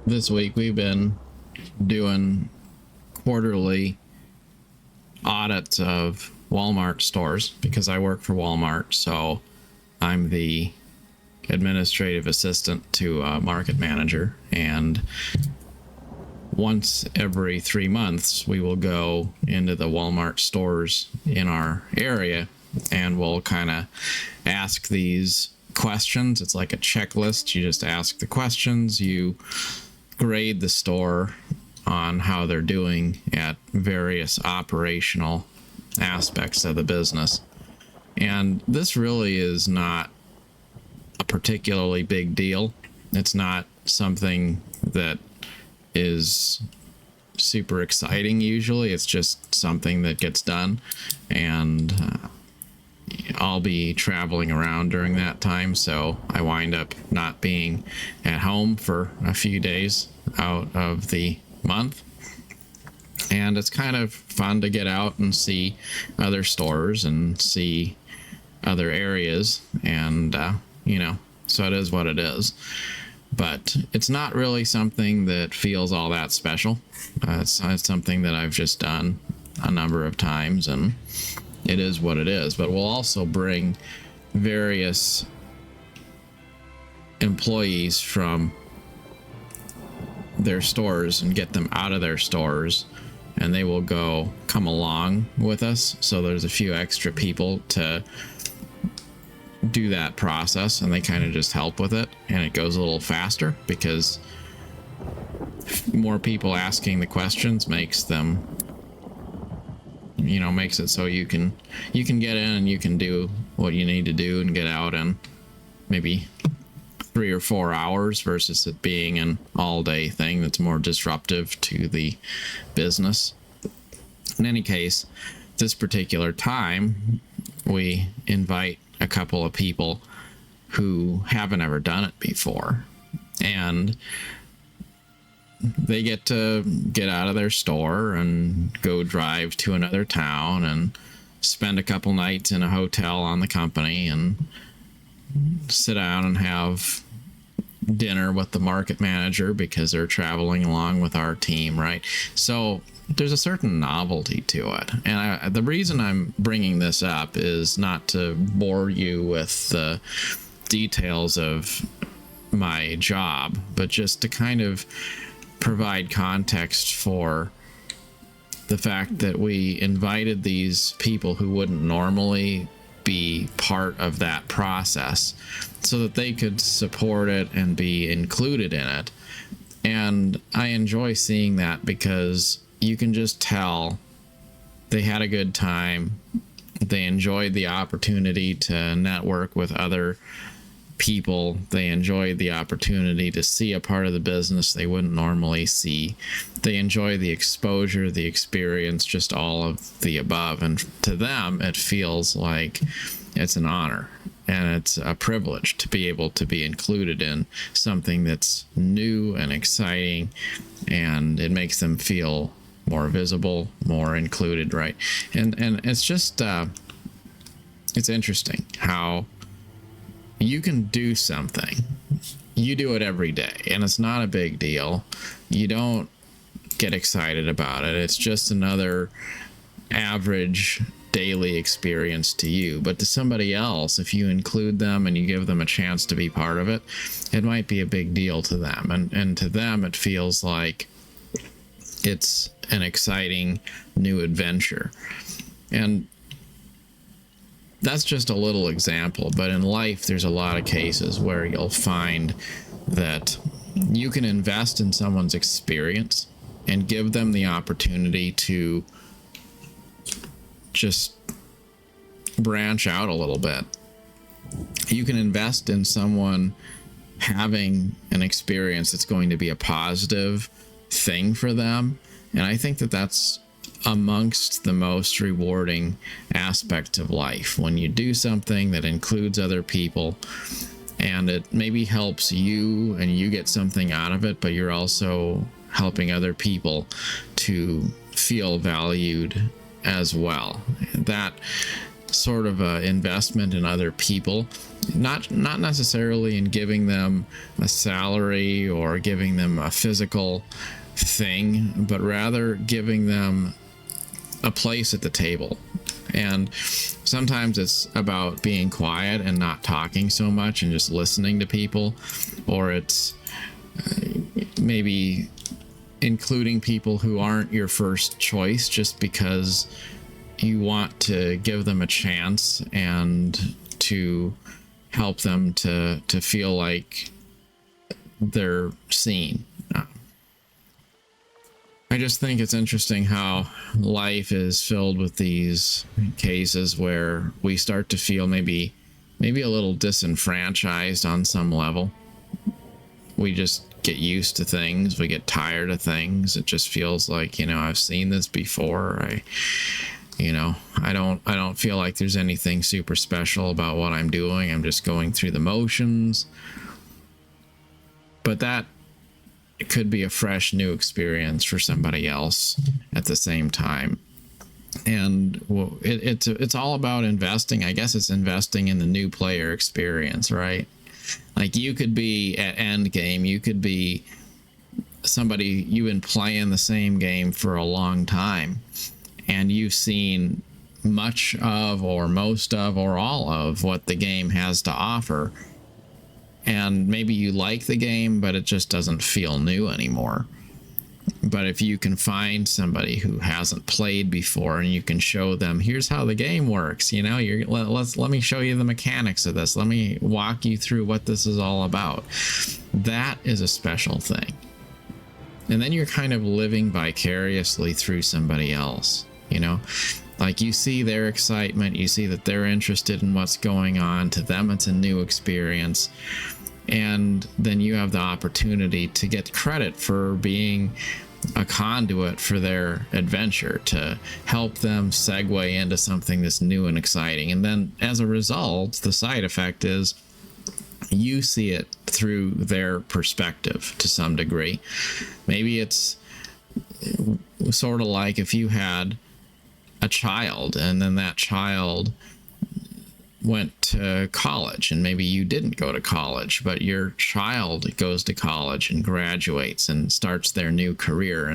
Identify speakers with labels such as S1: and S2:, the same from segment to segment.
S1: this week we've been doing quarterly audits of Walmart stores because I work for Walmart. So I'm the administrative assistant to a market manager. And once every 3 months, we will go into the Walmart stores in our area and we'll kind of ask these questions. It's like a checklist. You just ask the questions, you grade the store on how they're doing at various operational aspects of the business. And this really is not a particularly big deal. It's not something that is super exciting usually. It's just something that gets done, and I'll be traveling around during that time, so I wind up not being at home for a few days out of the month. And it's kind of fun to get out and see other stores and see other areas, and so it is what it is. But it's not really something that feels all that special. It's something that I've just done a number of times, and it is what it is. But we'll also bring various employees from their stores and get them out of their stores, and they will come along with us. So there's a few extra people to do that process, and they kind of just help with it, and it goes a little faster because more people asking the questions makes it so you can get in and you can do what you need to do and get out in maybe 3 or 4 hours versus it being an all-day thing that's more disruptive to the business. In any case, this particular time we invite a couple of people who haven't ever done it before, and they get to get out of their store and go drive to another town and spend a couple nights in a hotel on the company and sit down and have dinner with the market manager because they're traveling along with our team, right? So there's a certain novelty to it. And the reason I'm bringing this up is not to bore you with the details of my job, but just to kind of provide context for the fact that we invited these people who wouldn't normally be part of that process so that they could support it and be included in it. And I enjoy seeing that because you can just tell they had a good time. They enjoyed the opportunity to network with other people. They enjoyed the opportunity to see a part of the business they wouldn't normally see. They enjoy the exposure, the experience, just all of the above. And to them, it feels like it's an honor and it's a privilege to be able to be included in something that's new and exciting, and it makes them feel more visible, more included, right? And it's just it's interesting how you can do something, you do it every day, and it's not a big deal. You don't get excited about it. It's just another average daily experience to you. But to somebody else, if you include them and you give them a chance to be part of it, it might be a big deal to them. And to them, it feels like it's an exciting new adventure. And that's just a little example, but in life, there's a lot of cases where you'll find that you can invest in someone's experience and give them the opportunity to just branch out a little bit. You can invest in someone having an experience that's going to be a positive thing for them. And I think that that's amongst the most rewarding aspects of life, when you do something that includes other people and it maybe helps you and you get something out of it, but you're also helping other people to feel valued as well. That sort of a investment in other people, not necessarily in giving them a salary or giving them a physical thing, but rather giving them a place at the table. And sometimes it's about being quiet and not talking so much and just listening to people, or it's maybe including people who aren't your first choice just because you want to give them a chance and to help them to feel like they're seen. I just think it's interesting how life is filled with these cases where we start to feel maybe a little disenfranchised on some level. We just get used to things. We get tired of things. It just feels like, I've seen this before. I don't feel like there's anything super special about what I'm doing. I'm just going through the motions. But that it could be a fresh new experience for somebody else at the same time. And it's all about investing. I guess it's investing in the new player experience, right? Like, you could be at end game, you could be somebody, you've been playing the same game for a long time, and you've seen much of, or most of, or all of what the game has to offer. And maybe you like the game, but it just doesn't feel new anymore. But if you can find somebody who hasn't played before and you can show them, here's how the game works, let me show you the mechanics of this. Let me walk you through what this is all about. That is a special thing. And then you're kind of living vicariously through somebody else, Like, you see their excitement, you see that they're interested in what's going on. To them, it's a new experience. And then you have the opportunity to get credit for being a conduit for their adventure, to help them segue into something that's new and exciting. And then as a result, the side effect is you see it through their perspective to some degree. Maybe it's sort of like if you had a child and then that child went to college, and maybe you didn't go to college, but your child goes to college and graduates and starts their new career,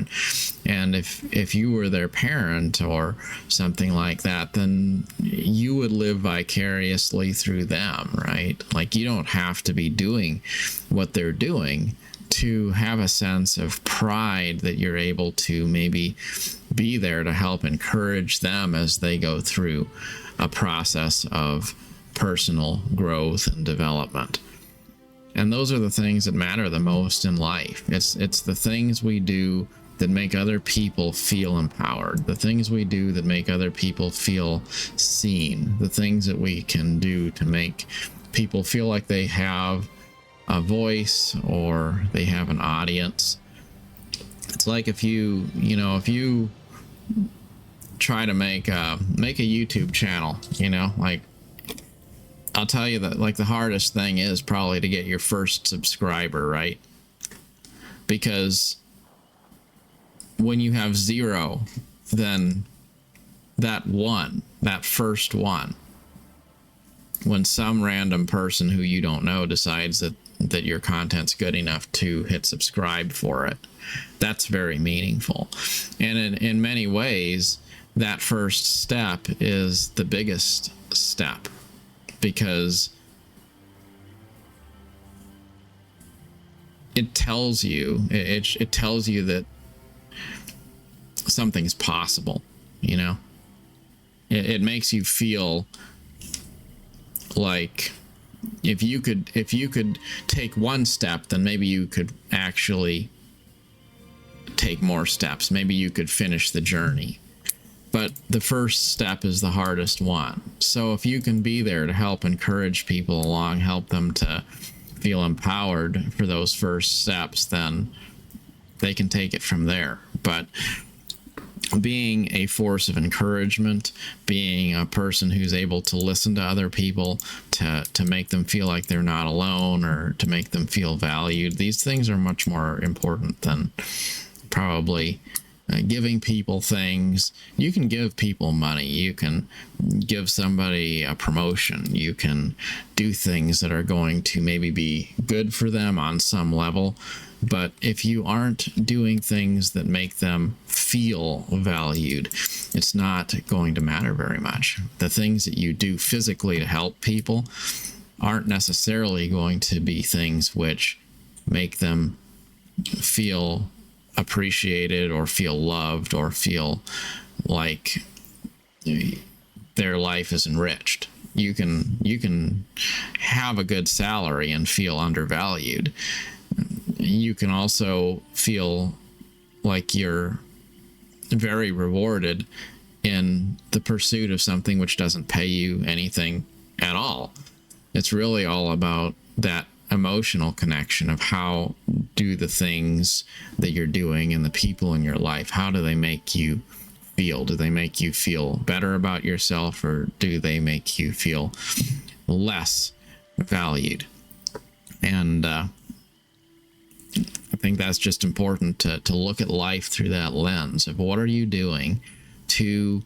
S1: and if you were their parent or something like that, then you would live vicariously through them, right? Like, you don't have to be doing what they're doing to have a sense of pride that you're able to maybe be there to help encourage them as they go through a process of personal growth and development. And those are the things that matter the most in life. It's the things we do that make other people feel empowered, the things we do that make other people feel seen, the things that we can do to make people feel like they have a voice or they have an audience. It's like if you try to make a YouTube channel, like, I'll tell you that, like, the hardest thing is probably to get your first subscriber, right? Because when you have 0, then that first one, when some random person who you don't know decides that your content's good enough to hit subscribe for it, that's very meaningful. And in many ways, that first step is the biggest step, because it tells you that something's possible. It makes you feel like if you could take one step, then maybe you could actually take more steps. Maybe you could finish the journey. But the first step is the hardest one. So if you can be there to help encourage people along, help them to feel empowered for those first steps, then they can take it from there. But being a force of encouragement, being a person who's able to listen to other people, to make them feel like they're not alone, or to make them feel valued, these things are much more important than probably giving people things. You can give people money. You can give somebody a promotion. You can do things that are going to maybe be good for them on some level. But if you aren't doing things that make them feel valued, it's not going to matter very much. The things that you do physically to help people aren't necessarily going to be things which make them feel appreciated or feel loved or feel like their life is enriched. You can have a good salary and feel undervalued. You can also feel like you're very rewarded in the pursuit of something which doesn't pay you anything at all. It's really all about that emotional connection of how do the things that you're doing and the people in your life, how do they make you feel? Do they make you feel better about yourself, or do they make you feel less valued? And I think that's just important to look at life through that lens of what are you doing to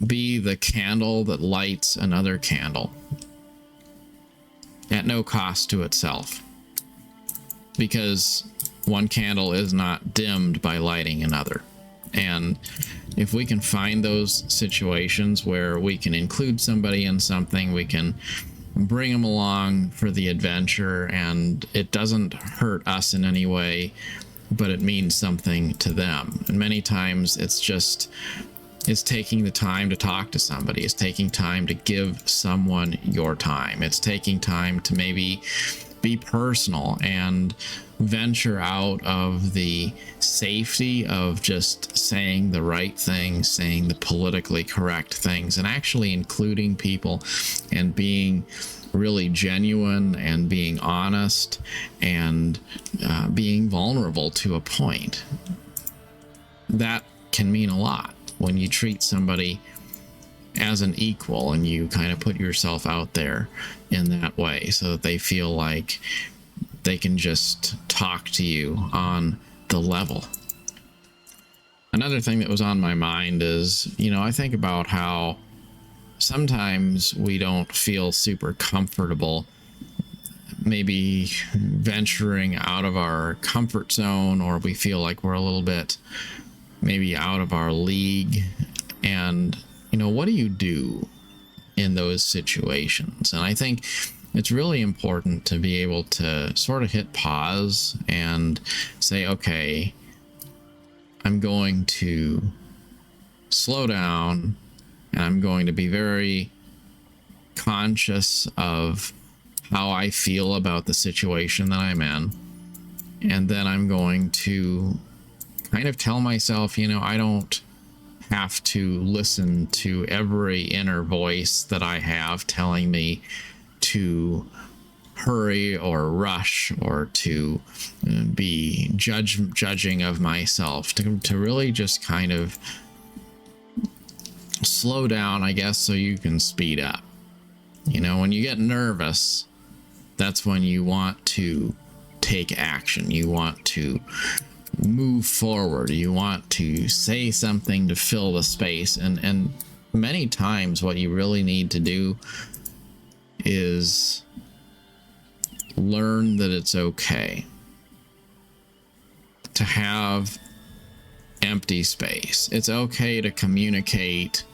S1: be the candle that lights another candle at no cost to itself, because one candle is not dimmed by lighting another. And if we can find those situations where we can include somebody in something, we can bring them along for the adventure, and it doesn't hurt us in any way, but it means something to them. And many times it's taking the time to talk to somebody. It's taking time to give someone your time. It's taking time to maybe be personal and venture out of the safety of just saying the right things, saying the politically correct things, and actually including people and being really genuine and being honest and being vulnerable to a point. That can mean a lot when you treat somebody as an equal and you kind of put yourself out there in that way so that they feel like they can just talk to you on the level. Another thing that was on my mind is, I think about how sometimes we don't feel super comfortable maybe venturing out of our comfort zone, or we feel like we're a little bit maybe out of our league. And what do you do in those situations? And I think it's really important to be able to sort of hit pause and say, okay, I'm going to slow down, and I'm going to be very conscious of how I feel about the situation that I'm in. And then I'm going to kind of tell myself, I don't have to listen to every inner voice that I have telling me to hurry or rush or to be judging of myself, to really just kind of slow down, I guess, so you can speed up. When you get nervous, that's when you want to take action. You want to move forward. You want to say something to fill the space. And many times what you really need to do is learn that it's okay to have empty space. It's okay to communicate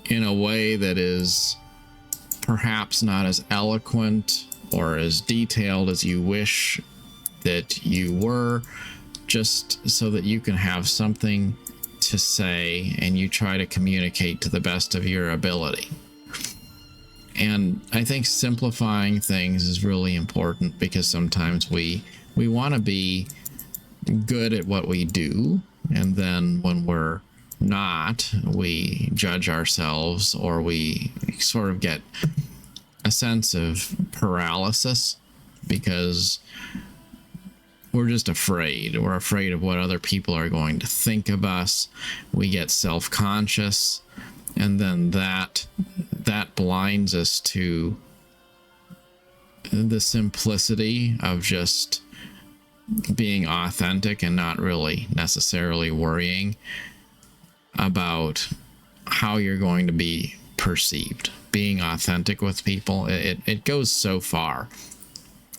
S1: in a way that is perhaps not as eloquent or as detailed as you wish that you were, just so that you can have something to say and you try to communicate to the best of your ability. And I think simplifying things is really important, because sometimes we want to be good at what we do, and then when we're not, we judge ourselves, or we sort of get a sense of paralysis because we're just afraid. We're afraid of what other people are going to think of us. We get self-conscious, and then that blinds us to the simplicity of just being authentic and not really necessarily worrying about how you're going to be perceived. Being authentic with people, it goes so far,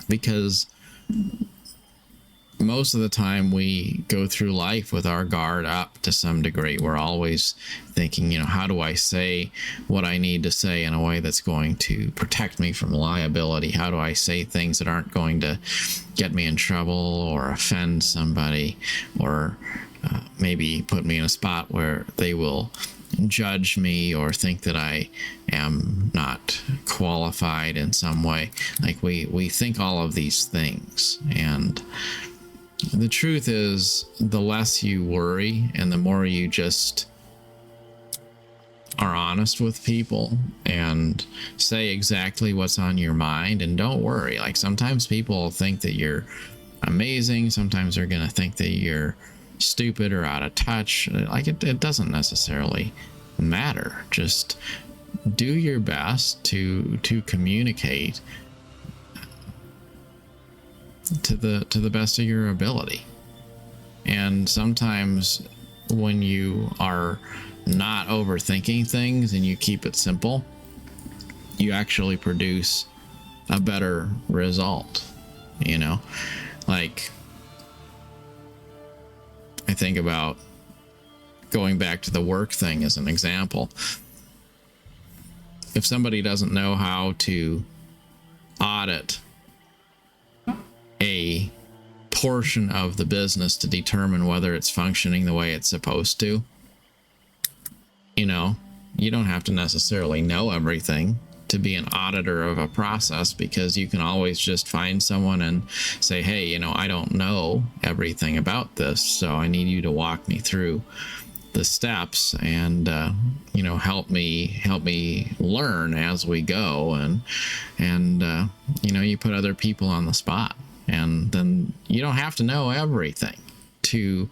S1: because most of the time we go through life with our guard up to some degree. We're always thinking, how do I say what I need to say in a way that's going to protect me from liability? How do I say things that aren't going to get me in trouble or offend somebody, or maybe put me in a spot where they will judge me or think that I am not qualified in some way. Like we think all of these things, and the truth is, the less you worry and the more you just are honest with people and say exactly what's on your mind, and don't worry. Like, sometimes people think that you're amazing, sometimes they're going to think that you're stupid or out of touch. Like, it doesn't necessarily matter. Just do your best to communicate to the best of your ability. And sometimes when you are not overthinking things and you keep it simple, you actually produce a better result. Like, I think about going back to the work thing as an example. If somebody doesn't know how to audit a portion of the business to determine whether it's functioning the way it's supposed to, you don't have to necessarily know everything to be an auditor of a process, because you can always just find someone and say, hey, I don't know everything about this, so I need you to walk me through the steps and help me learn as we go. And you put other people on the spot, and then you don't have to know everything to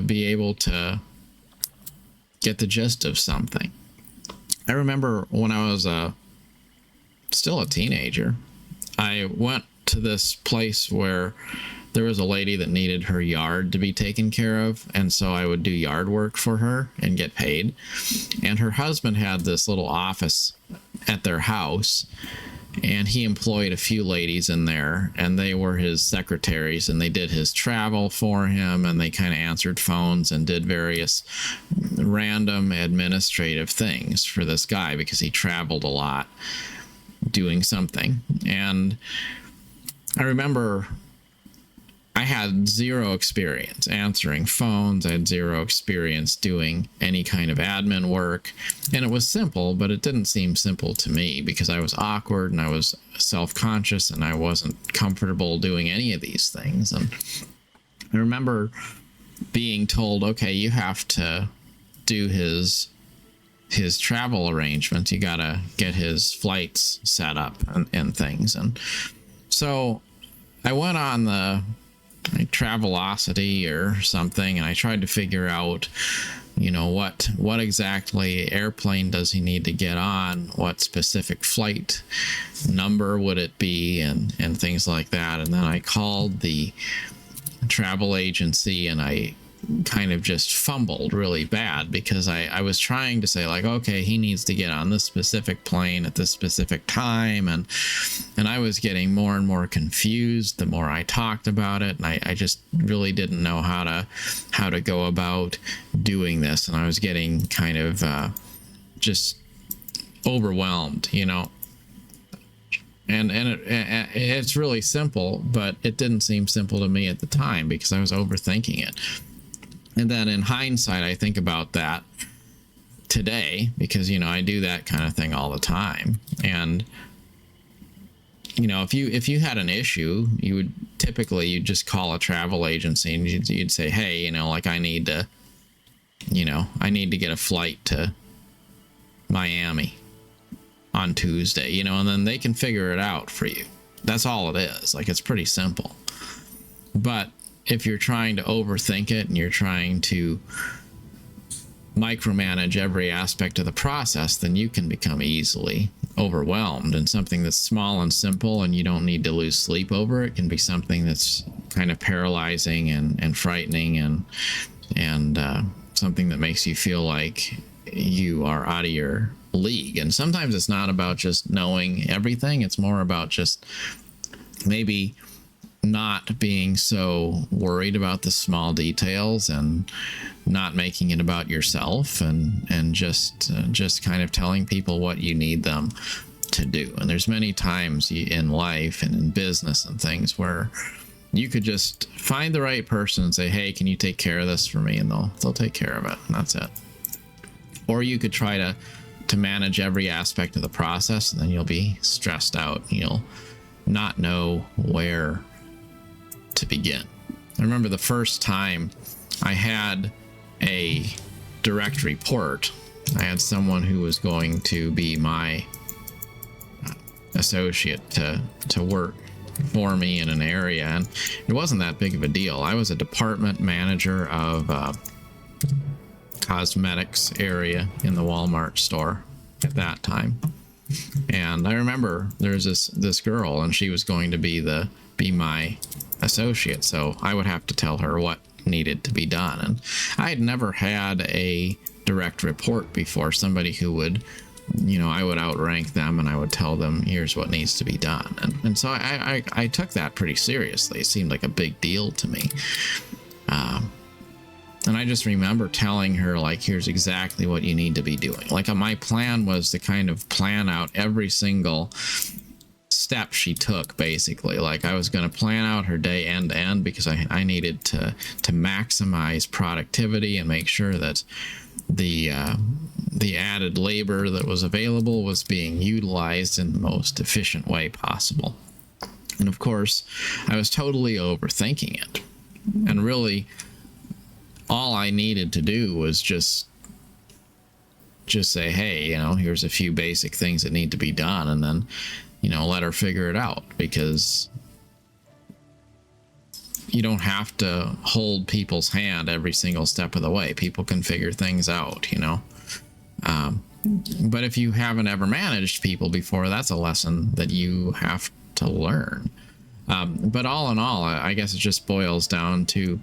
S1: be able to get the gist of something. I remember when I was still a teenager, I went to this place where there was a lady that needed her yard to be taken care of, and so I would do yard work for her and get paid. And her husband had this little office at their house, and he employed a few ladies in there, and they were his secretaries, and they did his travel for him, and they kind of answered phones and did various random administrative things for this guy, because he traveled a lot doing something. And I remember I had zero experience answering phones. I had zero experience doing any kind of admin work. And it was simple, but it didn't seem simple to me, because I was awkward and I was self-conscious and I wasn't comfortable doing any of these things. And I remember being told, okay, you have to do his travel arrangements. You got to get his flights set up and things. And so I went on the Travelocity or something, and I tried to figure out, what exactly airplane does he need to get on, what specific flight number would it be, and things like that. And then I called the travel agency, and I kind of just fumbled really bad, because I was trying to say, like, okay, he needs to get on this specific plane at this specific time, and I was getting more and more confused the more I talked about it, and I just really didn't know how to go about doing this, and I was getting kind of just overwhelmed, and it's really simple, but it didn't seem simple to me at the time because I was overthinking it. And then in hindsight, I think about that today, because, I do that kind of thing all the time. And, if you had an issue, you'd just call a travel agency and you'd say, hey, like, I need to get a flight to Miami on Tuesday, and then they can figure it out for you. That's all it is. Like, it's pretty simple. But if you're trying to overthink it and you're trying to micromanage every aspect of the process, then you can become easily overwhelmed, and something that's small and simple and you don't need to lose sleep over it can be something that's kind of paralyzing and frightening and something that makes you feel like you are out of your league. And sometimes it's not about just knowing everything, it's more about just maybe not being so worried about the small details and not making it about yourself, and just kind of telling people what you need them to do. And there's many times in life and in business and things where you could just find the right person and say, hey, can you take care of this for me? And they'll take care of it, and that's it. Or you could try to manage every aspect of the process, and then you'll be stressed out. You'll not know where to begin. I remember the first time I had a direct report. I had someone who was going to be my associate to work for me in an area, and it wasn't that big of a deal. I was a department manager of cosmetics area in the Walmart store at that time. And I remember there's this girl, and she was going to be my associate, so I would have to tell her what needed to be done. And I had never had a direct report before, somebody who would, I would outrank them and I would tell them, here's what needs to be done. And so I took that pretty seriously. It seemed like a big deal to me. And I just remember telling her, like, here's exactly what you need to be doing. Like, my plan was to kind of plan out every single step she took, basically. Like, I was going to plan out her day end to end, because I needed to maximize productivity and make sure that the added labor that was available was being utilized in the most efficient way possible. And of course, I was totally overthinking it. And really, all I needed to do was just say, hey, here's a few basic things that need to be done, and then, let her figure it out, because you don't have to hold people's hand every single step of the way. People can figure things out, but if you haven't ever managed people before, that's a lesson that you have to learn. But all in all, I guess it just boils down to,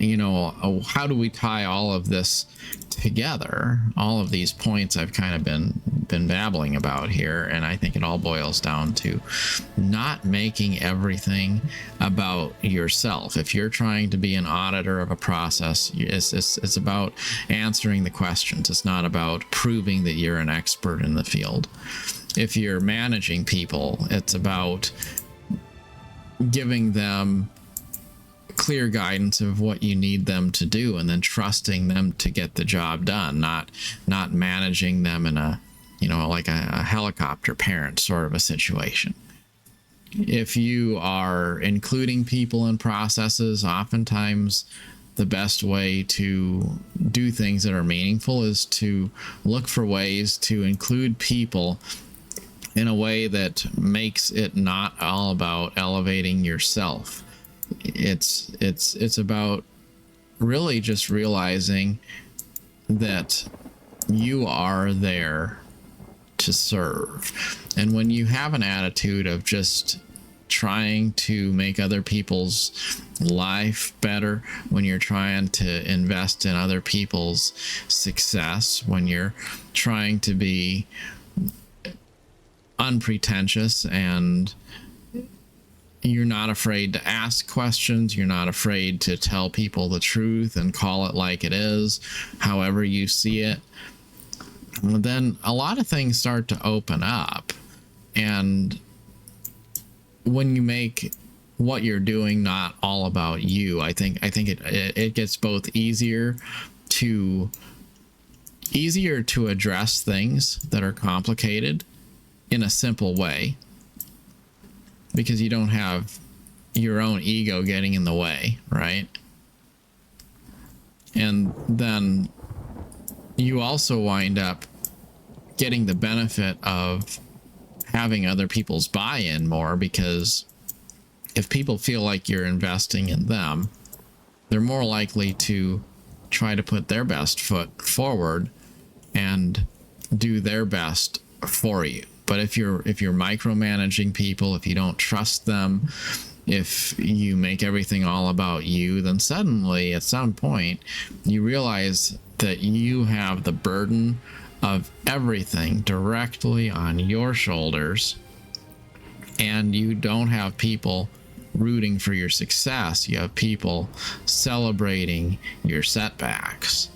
S1: how do we tie all of this together? All of these points I've kind of been babbling about here, and I think it all boils down to not making everything about yourself. If you're trying to be an auditor of a process, it's about answering the questions. It's not about proving that you're an expert in the field. If you're managing people, it's about giving them clear guidance of what you need them to do, and then trusting them to get the job done, not managing them in a like a helicopter parent sort of a situation. If you are including people in processes, oftentimes the best way to do things that are meaningful is to look for ways to include people in a way that makes it not all about elevating yourself. It's about really just realizing that you are there to serve. And when you have an attitude of just trying to make other people's life better, when you're trying to invest in other people's success, when you're trying to be unpretentious, and you're not afraid to ask questions, you're not afraid to tell people the truth and call it like it is, however you see it, then a lot of things start to open up. And when you make what you're doing not all about you, I think it gets both easier to address things that are complicated in a simple way, because you don't have your own ego getting in the way, right? And then you also wind up getting the benefit of having other people's buy-in more, because if people feel like you're investing in them, they're more likely to try to put their best foot forward and do their best for you. But if you're micromanaging people, if you don't trust them, if you make everything all about you, then suddenly at some point you realize that you have the burden of everything directly on your shoulders, and you don't have people rooting for your success. You have people celebrating your setbacks.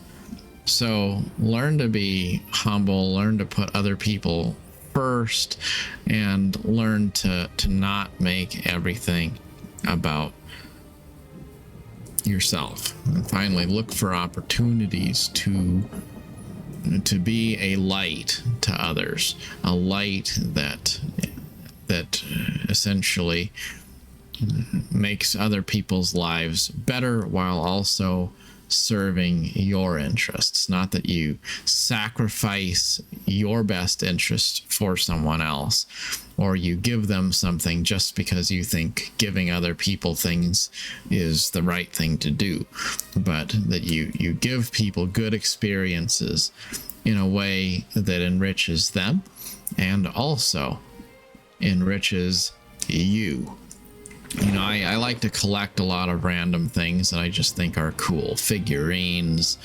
S1: So learn to be humble, learn to put other people first, and learn to not make everything about yourself. And finally, look for opportunities to be a light to others, a light that essentially makes other people's lives better while also serving your interests. Not that you sacrifice your best interest for someone else, or you give them something just because you think giving other people things is the right thing to do, but that you give people good experiences in a way that enriches them and also enriches you. You know, I like to collect a lot of random things that I just think are cool. Figurines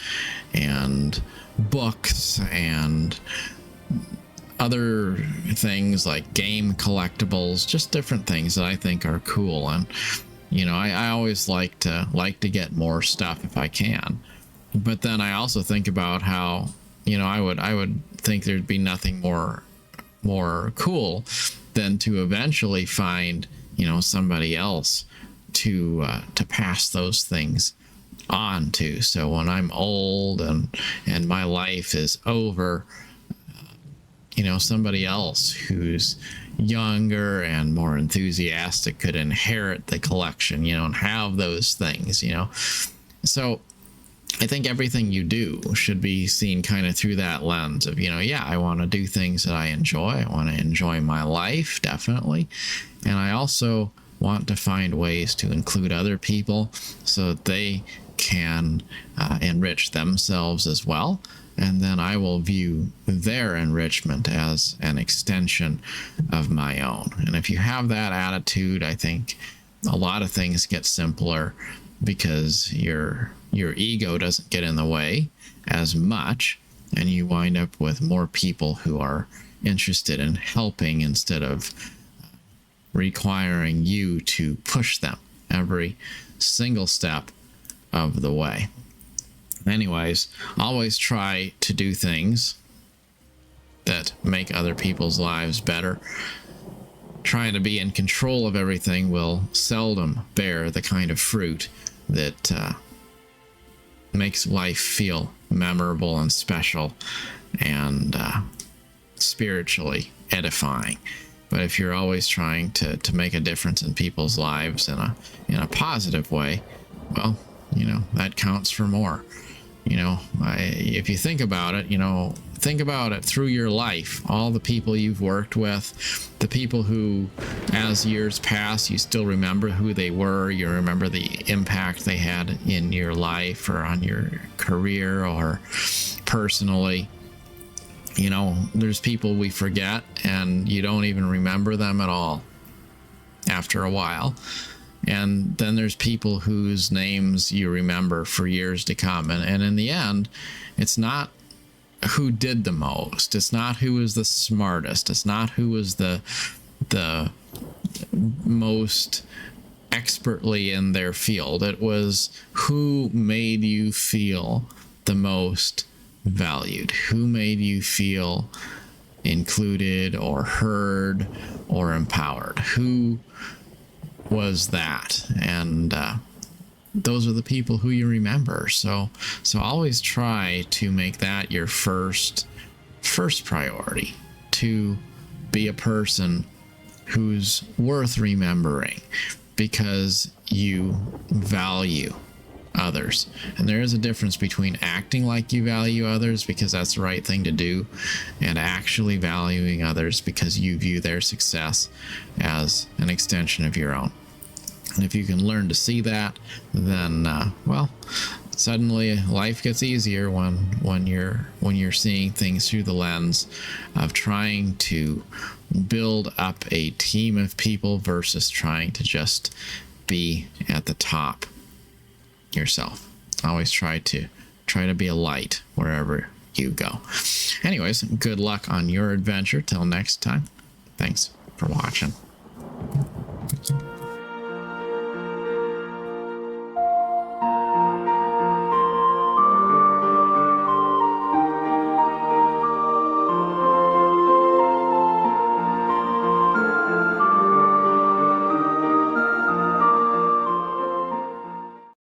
S1: and books and other things like game collectibles, just different things that I think are cool. And, you know, I always like to get more stuff if I can. But then I also think about how, you know, I would think there'd be nothing more cool than to eventually find, you know, somebody else to pass those things on to. So when I'm old and my life is over, you know, somebody else who's younger and more enthusiastic could inherit the collection, you know, and have those things, you know. So I think everything you do should be seen kind of through that lens of, you know, yeah, I want to do things that I enjoy. I want to enjoy my life, definitely. And I also want to find ways to include other people so that they can enrich themselves as well. And then I will view their enrichment as an extension of my own. And if you have that attitude, I think a lot of things get simpler because your ego doesn't get in the way as much, and you wind up with more people who are interested in helping instead of requiring you to push them every single step of the way. Anyways, always try to do things that make other people's lives better. Trying to be in control of everything will seldom bear the kind of fruit that makes life feel memorable and special and spiritually edifying. But if you're always trying to make a difference in people's lives in a positive way, well, you know, that counts for more. You know, if you think about it, you know, think about it through your life, all the people you've worked with, the people who, as years pass, you still remember who they were, you remember the impact they had in your life or on your career or personally. You know, there's people we forget and you don't even remember them at all after a while. And then there's people whose names you remember for years to come. And in the end, it's not who did the most. It's not who was the smartest. It's not who was the most expertly in their field. It was who made you feel the most valued, who made you feel included or heard or empowered, who was that. And those are the people who you remember. So always try to make that your first priority, to be a person who's worth remembering because you value others. And there is a difference between acting like you value others because that's the right thing to do, and actually valuing others because you view their success as an extension of your own. And if you can learn to see that, then, well, suddenly life gets easier when you're seeing things through the lens of trying to build up a team of people versus trying to just be at the top yourself. Always try to be a light wherever you go. Anyways, good luck on your adventure. Till next time. Thanks for watching.